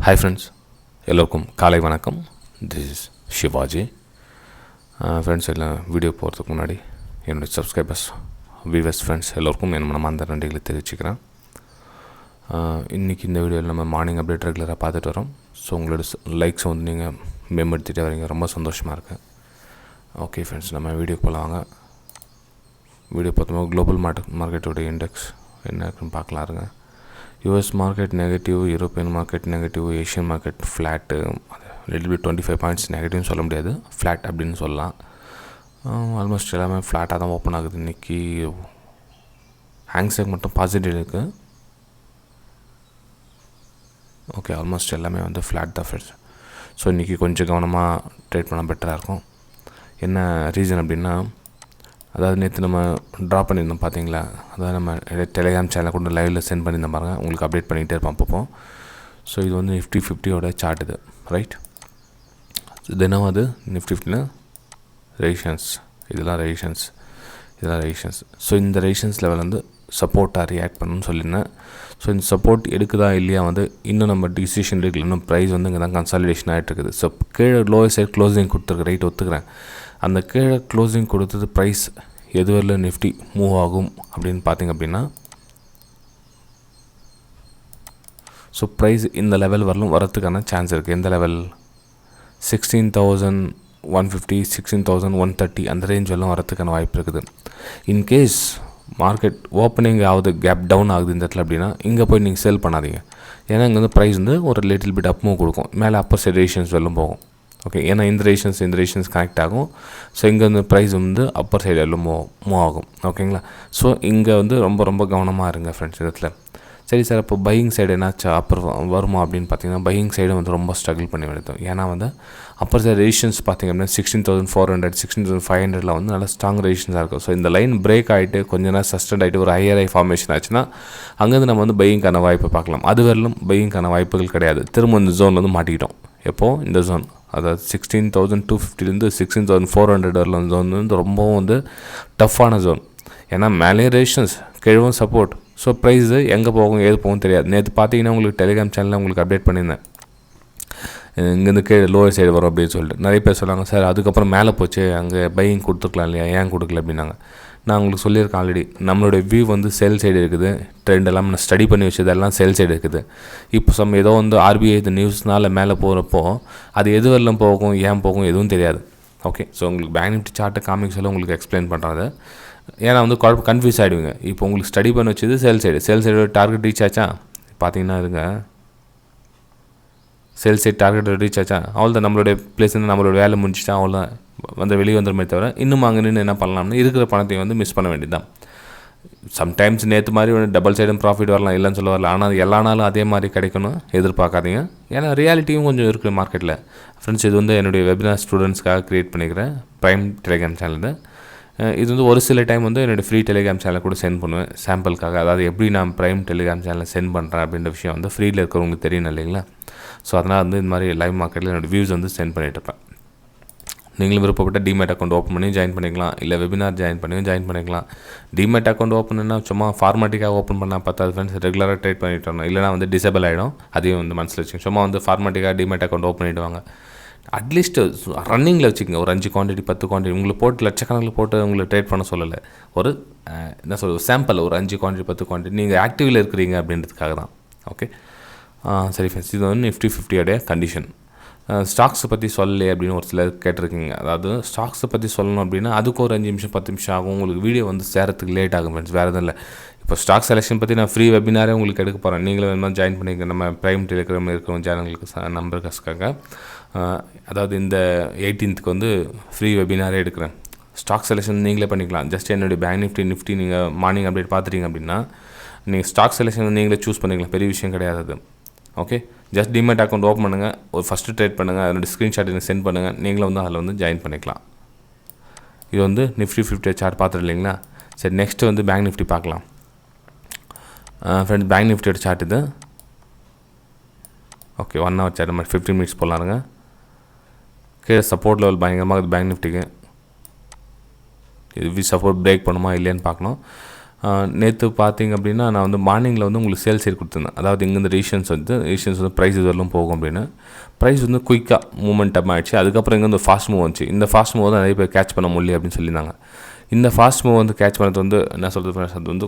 Hi friends, எல்லோருக்கும் காலை வணக்கம். This is Shivaji. Friends, எல்லாம் வீடியோ போகிறதுக்கு முன்னாடி என்னுடைய சப்ஸ்கிரைபர்ஸ் வியூவர்ஸ் ஃப்ரெண்ட்ஸ் எல்லோருக்கும் என் மனமார்ந்த நன்றிகளை தெரிவிச்சுக்கிறேன். இன்றைக்கி இந்த வீடியோவில் நம்ம மார்னிங் அப்டேட் ரெகுலராக பார்த்துட்டு வரோம். ஸோ உங்களோட லைக்ஸை வந்து நீங்கள் மேம்படுத்திட்டே வரீங்க, ரொம்ப சந்தோஷமாக இருக்குது. ஓகே ஃப்ரெண்ட்ஸ், நம்ம வீடியோ போகலாங்க. வீடியோ பார்த்தோம் குளோபல் மார்க்கெட்டோட இண்டெக்ஸ் என்ன இருக்குன்னு பார்க்கலாம் இருங்க. US market negative, European market negative, Asian market flat, little bit 25 points நெகட்டிவ்னு சொல்ல முடியாது, ஃப்ளாட் அப்படின்னு சொல்லலாம். ஆல்மோஸ்ட் எல்லாமே ஃப்ளாட்டாக தான் ஓப்பன் ஆகுது. இன்றைக்கி ஹேங்ஸேக் மட்டும் பாசிட்டிவ் இருக்குது. ஓகே, ஆல்மோஸ்ட் எல்லாமே வந்து ஃப்ளாட் தான் ஃப்ரெண்ட்ஸ். ஸோ இன்றைக்கி கொஞ்சம் கவனமாக ட்ரேட் பண்ணால் பெட்டராக இருக்கும். என்ன ரீசன் அப்படின்னா, அதாவது நேற்று நம்ம ட்ரா பண்ணியிருந்தோம் பார்த்தீங்களா, அதாவது நம்ம டெலிகிராம் சேனலில் கொண்டு லைவில் சென்ட் பண்ணியிருந்தோம் பாருங்கள், உங்களுக்கு அப்டேட் பண்ணிகிட்டே இருப்போம் அப்பப்போ. ஸோ இது வந்து நிஃப்டி 50யோட சார்ட் இது, ரைட்? தினம் அது நிஃப்டி 50னா ரெசிஸ்டன்ஸ், இதெல்லாம் ரெசிஸ்டன்ஸ். ஸோ இந்த ரெசிஸ்டன்ஸ் லெவல் வந்து சப்போர்ட்டாக ரியாக்ட் பண்ணணும்னு சொல்லியிருந்தேன். ஸோ இந்த சப்போர்ட் எடுக்குதா இல்லையா வந்து இன்னும் நம்ம டிசிஷன் எடுக்கல. இன்னும் ப்ரைஸ் வந்து இங்கே தான் கன்சாலிடேஷன் ஆகிட்டு இருக்குது. ஸோ கீழே லோயர் சைட் க்ளோசிங் கொடுத்துருக்கு, ரைட், ஒத்துக்கிறேன். அந்த கீழே க்ளோசிங் கொடுத்தது ப்ரைஸ் எதுவரையில் நிஃப்டி மூவ் ஆகும் அப்படின்னு பார்த்திங்க அப்படின்னா, ஸோ ப்ரைஸ் இந்த லெவல் வரத்துக்கான சான்ஸ் இருக்குது. எந்த லெவல்? 16,150, 16,130 அந்த ரேஞ்ச் வரலும் வரத்துக்கான வாய்ப்பு இருக்குது. இன்கேஸ் மார்க்கெட் ஓப்பனிங் ஆகுது, கேப் டவுன் ஆகுது இந்த இடத்துல அப்படின்னா, இங்கே போய் நீங்கள் செல் பண்ணாதீங்க. ஏன்னா இங்கே வந்து ப்ரைஸ் வந்து ஒரு லிட்டில் பிட் அப் மூவ் கொடுக்கும், மேலே அப்பர் சைட் ரெசிஸ்டன்ஸ் வரலும் போகும். ஓகே, ஏன்னா இந்த ரெசிஸ்டன்ஸ் கனெக்ட் ஆகும். ஸோ இங்கே வந்து ப்ரைஸ் வந்து அப்பர் சைடு எல்லாம் மூவ் ஆகும். ஓகேங்களா? ஸோ இங்கே வந்து ரொம்ப கவனமாக இருங்க ஃப்ரெண்ட்ஸ் இடத்துல. சரி சார், இப்போ பையிங் சைடு என்னாச்சும் அப்பர் வருமா அப்படின்னு பார்த்தீங்கன்னா, பையிங் சைடு வந்து ரொம்ப ஸ்ட்ரகிள் பண்ணி வருது. ஏன்னா வந்து அப்பர் சைடு ரெசிஸ்டன்ஸ் பார்த்திங்க அப்படின்னா 16,400, 16,500 வந்து நல்லா ஸ்ட்ராங் ரெசிஸ்டன்ஸாக இருக்கும். ஸோ இந்த லைன் பிரேக் ஆகிட்டு கொஞ்ச நேரம் சஸ்டெண்ட் ஆகிட்டு ஒரு ஹையர் ஃபார்மேஷன் ஆச்சுன்னா அங்கேருந்து நம்ம வந்து பையிங்கான வாய்ப்பை பார்க்கலாம். அது வரலும் பையிங்கான வாய்ப்புகள் கிடையாது. திரும்ப இந்த ஜோன் வந்து மாட்டிக்கிட்டோம். எப்போது? இந்த ஜோன், அதாவது 16,250 16,400 வரலாம் ஜோன் வந்து ரொம்பவும் வந்து டஃப்பான ஜோன். ஏன்னா மேலே ரெசிஸ்டன்ஸ், கீழவும் சப்போர்ட். ஸோ ப்ரைஸு எங்கே போகும் ஏது போகும் தெரியாது. நேற்று பார்த்தீங்கன்னா உங்களுக்கு டெலிகிராம் சேனலில் உங்களுக்கு அப்டேட் பண்ணியிருந்தேன், இங்கேருந்து கீழே லோவர் சைடு வரும் அப்படின்னு சொல்லிட்டு. நிறைய பேர் சொன்னாங்க, சார் அதுக்கப்புறம் மேலே போச்சு, அங்கே பையிங் கொடுத்துக்கலாம் இல்லையா, ஏன் கொடுக்கல அப்படின்னாங்க. நான் உங்களுக்கு சொல்லியிருக்கேன் ஆல்ரெடி, நம்மளுடைய வியூ வந்து சேல் சைடு இருக்குது. ட்ரெண்ட் எல்லாம் நான் ஸ்டடி பண்ணி வச்சது எல்லாம் சேல் சைடு இருக்குது. இப்போ ஏதோ வந்து RBI இந்த நியூஸ்னால் மேலே போகிறப்போ அது எது வரலாம் போகும், ஏன் போகும் எதுவும் தெரியாது. ஓகே, ஸோ உங்களுக்கு பேங்க் நிஃப்டி சார்ட்டை காமிக்க சொல்ல உங்களுக்கு எக்ஸ்பிளைன் பண்ணுறது. ஏன்னா வந்து கன்ஃபியூஸ் ஆகிடுவீங்க. இப்போ உங்களுக்கு ஸ்டடி பண்ணி வச்சது சேல் சைடு டார்கெட் ரீச் ஆச்சா பார்த்தீங்கன்னா இருங்க, சேல் சைட் டார்கெட் ரீச் ஆச்சா, அவ்வளோதான், நம்மளுடைய பிளேஸ் வந்து நம்மளோட வேலை முடிஞ்சிட்டா, அவ்வளோதான், வந்து வெளியே வந்துடுமே தவிர இன்னும் அங்கே நின்று என்ன பண்ணலாம்னு இருக்கிற பணத்தையும் வந்து மிஸ் பண்ண வேண்டியது தான். சம்டைம்ஸ் நேற்று மாதிரி வந்து டபுள் சைடும் ப்ராஃபிட் வரலாம், இல்லைன்னு சொல்ல வரல. ஆனால் எல்லா நாளும் அதே மாதிரி கிடைக்கணும் எதிர்பார்க்காதீங்க. ஏன்னா ரியாலிட்டியும் கொஞ்சம் இருக்குது மார்க்கெட்டில். ஃப்ரெண்ட்ஸ், இது வந்து என்னுடைய வெபினார் ஸ்டூடெண்ட்ஸ்க்காக க்ரியேட் பண்ணிக்கிறேன் ப்ரைம் டெலிகிராம் சேனலில். இது வந்து ஒரு சில டைம் வந்து என்னோடய ஃப்ரீ டெலிகிராம் சேனலில் கூட சென்ட் பண்ணுவேன் சாம்பிளுக்காக. அதாவது எப்படி நான் ப்ரைம் டெலிகிராம் சேனலில் சென்ட் பண்ணுறேன் அப்படின்ற விஷயம் வந்து ஃப்ரீயில் இருக்கிறவங்களுக்கு தெரியணும் இல்லைங்களா? ஸோ அதனால் வந்து இந்த மாதிரி லைவ் மார்க்கெட்டில் என்னோடய வியூஸ் வந்து சென்ட் பண்ணிட்டுருப்பேன். நீங்களும் விருப்பப்பட்ட டிமேட் அக்கௌண்ட் ஓப்பன் பண்ணி ஜாயின் பண்ணிக்கலாம், இல்லை வெபினார் ஜாயின் பண்ணிக்கலாம். டிமேட் அக்கௌண்ட் ஓப்பன் பண்ணால் சும்மா ஃபார்மாட்டிக்காக ஓப்பன் பண்ணால் பார்த்தாது ஃப்ரெண்ட்ஸ், ரெகுலராக ட்ரேட் பண்ணிட்டு வரணும், இல்லைனா வந்து டிசேபிள் ஆகிடும். அதையும் வந்து மனசில் வச்சுக்கோங்க. சும்மா வந்து ஃபார்மாட்டிக்காக டிமேட் அக்கௌண்ட் ஓப்பன் பண்ணிவிடுவாங்க. அட்லீஸ்ட் ரன்னிங்கில் வச்சுக்கோங்க, ஒரு 5 குவான்டிட்டி 10 குவான்டிட்டி உங்களுக்கு போட்டு லட்சக்கணக்கில் போட்டு உங்களுக்கு ட்ரேட் பண்ண சொல்லலை. ஒரு என்ன சொல்கிறது, சாம்பிள் ஒரு 5 குவான்டிட்டி 10 குவான்டிட்டி நீங்கள் ஆக்டிவில் இருக்கிறீங்க அப்படின்றதுக்காக தான். ஓகே, சரி ஃப்ரெண்ட்ஸ், இது வந்து நிஃப்டி 50யோடைய கண்டிஷன். ஸ்டாக்ஸை பற்றி சொல்லலையே அப்படின்னு ஒரு சிலர் கேட்டிருக்கீங்க. அதாவது ஸ்டாக்ஸை பற்றி சொல்லணும் அப்படின்னா அதுக்கு ஒரு 5 நிமிஷம் 10 நிமிஷம் ஆகும். உங்களுக்கு வீடியோ வந்து சேரத்துக்கு லேட் ஆகும் ஃப்ரெண்ட்ஸ், வேறு எதுவும் இல்லை. இப்போ ஸ்டாக் செலெக்ஷன் பற்றி நான் ஃப்ரீ வெபினாரே உங்களுக்கு எடுக்க போகிறேன். நீங்களும் வேணுமா ஜாயின் பண்ணிக்க நம்ம ப்ரைம் டெலிகிராம் இருக்கிற சேனல்களுக்கு நம்பருக்காக. அதாவது இந்த 18th வந்து ஃப்ரீ வெபினாரே எடுக்கிறேன். ஸ்டாக் செலெக்ஷன் நீங்களே பண்ணிக்கலாம். ஜஸ்ட் என்னுடைய பேங்க் நிஃப்டி நீங்கள் மார்னிங் அப்டேட் பார்த்துட்டீங்க அப்படின்னா நீங்கள் ஸ்டாக் செலெக்ஷன் நீங்களே சூஸ் பண்ணிக்கலாம், பெரிய விஷயம் கிடையாது அது. Okay, just demat account open பண்ணுங்கள், ஒரு ஃபஸ்ட்டு ட்ரேட் பண்ணுங்கள், அதோடய ஸ்க்ரீன்ஷாட் எனக்கு சென்ட் பண்ணுங்கள், நீங்களும் வந்து அதில் வந்து ஜாயின் பண்ணிக்கலாம். இது வந்து நிஃப்டி 50 சார்ட் பார்த்துட்டு இல்லைங்களா? சரி, நெக்ஸ்ட்டு வந்து பேங்க் நிஃப்டி பார்க்கலாம். ஃப்ரெண்ட்ஸ், பேங்க் நிஃப்டியோட சார்ட் இது. ஓகே, 1 ஹவர் சார்ட் மாதிரி 15 மினிட்ஸ் போடலாருங்க. கீழே சப்போர்ட் லெவல் பயங்கரமாக இருக்குது பேங்க் நிஃப்டிக்கு. இது சப்போர்ட் பிரேக் பண்ணுமா இல்லையான்னு பார்க்கணும். நேற்று பார்த்தீங்க அப்படின்னா நான் வந்து மார்னிங்கில் வந்து உங்களுக்கு சேல் சைடு கொடுத்துருந்தேன். அதாவது இங்கேருந்து ரீஷன்ஸ் வந்து ப்ரைஸ் இதெல்லாம் போகும் அப்படின்னு. ப்ரைஸ் வந்து குயிக்காக மூமெண்டம் ஆகிடுச்சு. அதுக்கப்புறம் இங்கே வந்து ஃபாஸ்ட் மூவ் வந்துச்சு. இந்த ஃபாஸ்ட் மூவ் தான் நிறைய பேர் கேட்ச் பண்ண முடியல அப்படின்னு சொல்லியிருந்தாங்க. இந்த ஃபாஸ்ட் மூவ் வந்து கேட்ச் பண்ணது வந்து என்ன சொல்கிறது, அது வந்து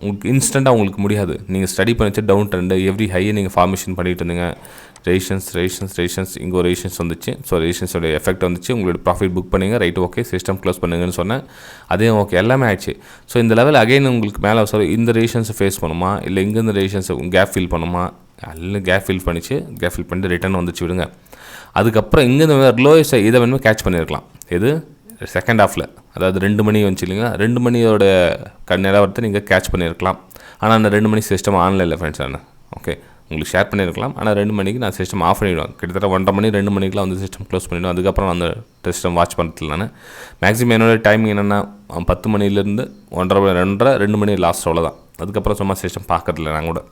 உங்களுக்கு இன்ஸ்டண்ட்டாக உங்களுக்கு முடியாது. நீங்கள் ஸ்டடி பண்ணிச்சு டவுன் ட்ரெண்டு எவ்ரி ஹையை நீங்கள் ஃபார்மேஷன் பண்ணிட்டு இருந்தீங்க. ரேஷன்ஸ் இங்கே ஒரு ரேஷன்ஸ் வந்துச்சு. ஸோ ரேஷன்ஸோட எஃபெக்ட் வந்துச்சு. உங்களோட ப்ராஃபிட் புக் பண்ணிங்க, ரைட் ஓகே, சிஸ்டம் க்ளோஸ் பண்ணுங்கன்னு சொன்னேன். அதே ஓகே, எல்லாமே ஆயிடுச்சு. ஸோ இந்த லெவல் அகைன் உங்களுக்கு மேலே இந்த ரேஷன்ஸை ஃபேஸ் பண்ணுமா, இல்லை இங்கேருந்து ரேஷன்ஸை கேப் ஃபில் பண்ணுமா, எல்லாம் கேப் ஃபில் பண்ணிட்டு ரிட்டர்ன் வந்துச்சு விடுங்க. அதுக்கப்புறம் இங்கேருந்து லோயஸ்ட் இதை வேணுமே கேட்ச் பண்ணியிருக்கலாம். எது செகண்ட் ஹாஃபில், அதாவது 2 மணி வந்துச்சு இல்லைங்களா, 2 மணியோட நிலவரத்தை நீங்கள் கேட்ச் பண்ணியிருக்கலாம். ஆனால் அந்த 2 மணி சிஸ்டம் ஆன்லைன் இல்லை ஃப்ரெண்ட்ஸ். நான் ஓகே உங்களுக்கு ஷேர் பண்ணியிருக்கலாம். ஆனால் 2 மணிக்கு நான் சிஸ்டம் ஆஃப் பண்ணிவிடுவேன். கிட்டத்தட்ட 1:30 மணி 2 மணிக்கெலாம் வந்து சிஸ்டம் க்ளோஸ் பண்ணிவிடுவேன். அதுக்கப்புறம் அந்த சிஸ்டம் வாட்ச் பண்ணுறதுல நான் மேக்ஸிமம் என்னோடய டைமிங் என்னென்னா 10 மணிலேருந்து 1:30 2 மணி லாஸ்ட் அவ்வளோதான். அதுக்கப்புறம் சும்மா சிஸ்டம் பார்க்கறதில்ல நான் கூட.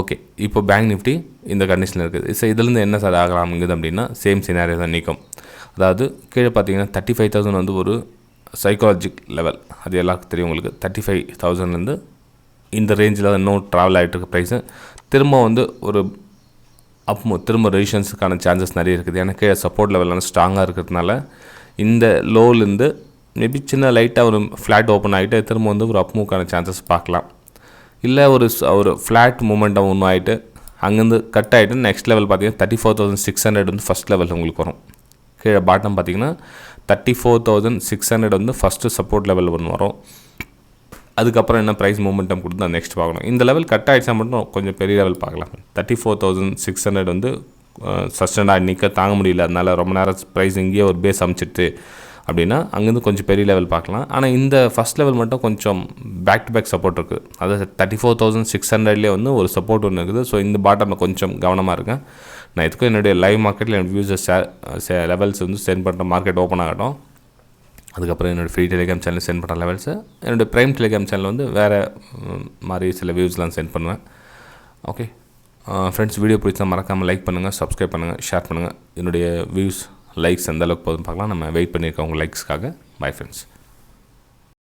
ஓகே, இப்போ பேங்க் நிஃப்டி இந்த கண்டிஷனில் இருக்குது. ஸோ இதுலேருந்து என்ன சார் ஆகலாம்ங்குது அப்படின்னா சேம் சினாரியோ தான் நீக்கும். அதாவது கீழே பார்த்தீங்கன்னா 35,000 வந்து ஒரு சைக்காலஜிக் லெவல், அது எல்லாருக்கும் தெரியும் உங்களுக்கு. 35,000லேருந்து இந்த ரேஞ்சில் இன்னும் ட்ராவல் ஆகிட்டு இருக்க ப்ரைஸு திரும்ப வந்து ஒரு திரும்ப ரெசிஸ்டன்ஸுக்கான சான்சஸ் நிறைய இருக்குது. ஏன்னா கீழே சப்போர்ட் லெவலில் ஸ்ட்ராங்காக இருக்கிறதுனால இந்த லோலேருந்து மேபி சின்ன லைட்டாக ஒரு ஃப்ளாட் ஓப்பன் ஆகிட்டு திரும்ப வந்து ஒரு மூவ்க்கான சான்சஸ் பார்க்கலாம். இல்லை ஒரு ஃப்ளாட் மூமெண்ட்டாக ஒன்றும் ஆகிட்டு அங்கேருந்து கட் ஆகிட்டு நெக்ஸ்ட் லெவல் பார்த்தீங்கன்னா 34,600 வந்து ஃபஸ்ட் லெவல் உங்களுக்கு வரும். கீழே பாட்டம் பார்த்தீங்கன்னா 34,600 வந்து ஃபஸ்ட்டு சப்போர்ட் லெவல் ஒன்று வரும். அதுக்கப்புறம் என்ன ப்ரைஸ் மூமெண்டம் கொடுத்து நான் நெக்ஸ்ட் பார்க்கணும். இந்த லெவல் கட் ஆகிடுச்சா மட்டும் கொஞ்சம் பெரிய லெவல் பார்க்கலாம். 34,600 வந்து சஸ்டண்டாக நிற்க தாங்க முடியல, அதனால் ரொம்ப நேரம் ப்ரைஸ் இங்கேயே ஒரு பேஸ் அமைச்சிட்டு அப்படின்னா அங்கேருந்து கொஞ்சம் பெரிய லெவல் பார்க்கலாம். ஆனால் இந்த ஃபஸ்ட் லெவல் மட்டும் கொஞ்சம் பேக் டு பேக் சப்போர்ட் இருக்குது. அதாவது 34,600லேயே வந்து ஒரு சப்போர்ட் ஒன்று இருக்குது. ஸோ இந்த பாட்டமில் கொஞ்சம் கவனமாக இருக்கேன். நான் இதுக்கும் என்னுடைய லைவ் மார்க்கெட்டில் என்னோடய வியூஸை லெவல்ஸ் வந்து சென்ட் பண்ணுற மார்க்கெட் ஓப்பன் ஆகட்டும். அதுக்கப்புறம் என்னோடய ஃப்ரீ டெலிகிராம் சேனல் சென்ட் பண்ணுற லெவல்ஸு, என்னோடய ப்ரைம் டெலிகிராம் சேனல் வந்து வேறு மாதிரி சில வியூஸ்லாம் சென்ட் பண்ணுவேன். ஓகே ஃப்ரெண்ட்ஸ், வீடியோ பிடிச்சா மறக்காமல் லைக் பண்ணுங்கள், சப்ஸ்கிரைப் பண்ணுங்கள், ஷேர் பண்ணுங்கள். என்னுடைய வியூஸ் லைக்ஸ் எந்த அளவுக்கு போதும் பார்க்கலாம். நம்ம வெயிட் பண்ணியிருக்கோம் உங்கள் லைக்ஸ்க்காக. Bye friends.